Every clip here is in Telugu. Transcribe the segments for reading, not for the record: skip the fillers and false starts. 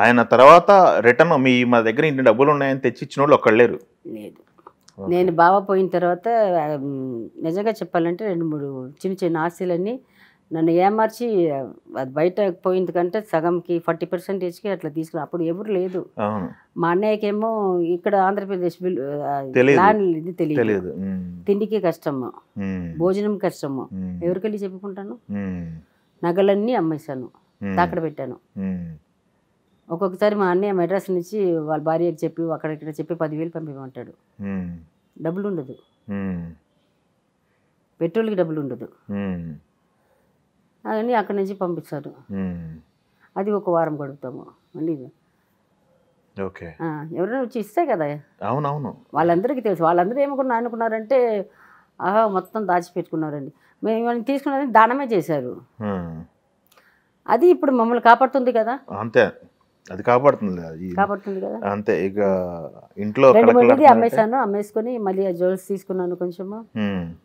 ఆయన తర్వాత రిటర్న్ మా దగ్గర ఇన్ని డబ్బులు ఉన్నాయని తెచ్చి ఇచ్చిన వాళ్ళు ఒక్కళ్ళు లేరు. లేదు. నేను బావ పోయిన తర్వాత నిజంగా చెప్పాలంటే 2, 3 చిన్న చిన్న ఆస్తులన్నీ నన్ను ఏమార్చి అది బయట పోయింది కంటే సగంకి 40%కి అట్లా తీసుకున్నా. అప్పుడు ఎవరు లేదు. మా అన్నయ్యకేమో ఇక్కడ ఆంధ్రప్రదేశ్ ల్యాండ్ ఇది తెలియదు, తిండికి కష్టము, భోజనం కష్టము, ఎవరికెళ్ళి చెప్పుకుంటాను. నగలన్నీ అమ్మేశాను, తాకడ పెట్టాను. ఒక్కొక్కసారి మా అన్నయ్య మెడ్రాస్ నుంచి వాళ్ళ భార్యకి చెప్పి అక్కడిక్కడ చెప్పి 10,000 పంపించమంటాడు. డబ్బులు ఉండదు, పెట్రోల్కి డబ్బులు ఉండదు, అవన్నీ అక్కడి నుంచి పంపిస్తారు. అది ఒక వారం గడుపుతాము. మళ్ళీ ఎవరైనా వచ్చి ఇస్తే కదా. అవునవును, వాళ్ళందరికీ తెలుసు. వాళ్ళందరూ అనుకున్నారంటే మొత్తం దాచిపెట్టుకున్నారండి. మేము తీసుకున్నది దానమే చేశారు. అది ఇప్పుడు మమ్మల్ని కాపాడుతుంది కదా. అంతే, అది కాపాడుతుంది కదా. అంతే. ఇక ఇంట్లో 2, 3 అమ్మేశాను. అమ్మేసుకొని మళ్ళీ ఆ జ్యువెల్స్ తీసుకున్నాను.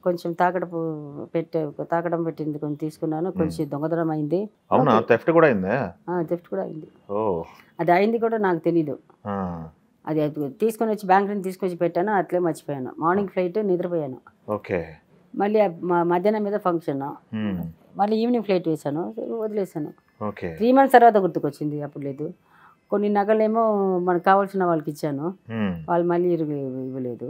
కొంచెం తాకడం పెట్టింది కొంచెం తీసుకున్నాను. కొంచెం దొంగతనం అయింది. అవునా? థెఫ్ట్ కూడా అయిందా? థెఫ్ట్ కూడా అయింది. అది అయింది కూడా నాకు తెలీదు. అది తీసుకొని వచ్చి బ్యాంక్ నుంచి తీసుకొచ్చి పెట్టాను, అట్లే మర్చిపోయాను. మార్నింగ్ ఫ్లైట్ నిద్రపోయాను. మళ్ళీ మధ్యాహ్నం మీద ఫంక్షన్, మళ్ళీ ఈవినింగ్ ఫ్లైట్ వేసాను, వదిలేసాను. 3 months తర్వాత గుర్తుకొచ్చింది. అప్పుడు లేదు. కొన్ని నగలేమో మనకు కావాల్సిన వాళ్ళకి ఇచ్చాను, వాళ్ళు మళ్ళీ ఇవ్వలేదు.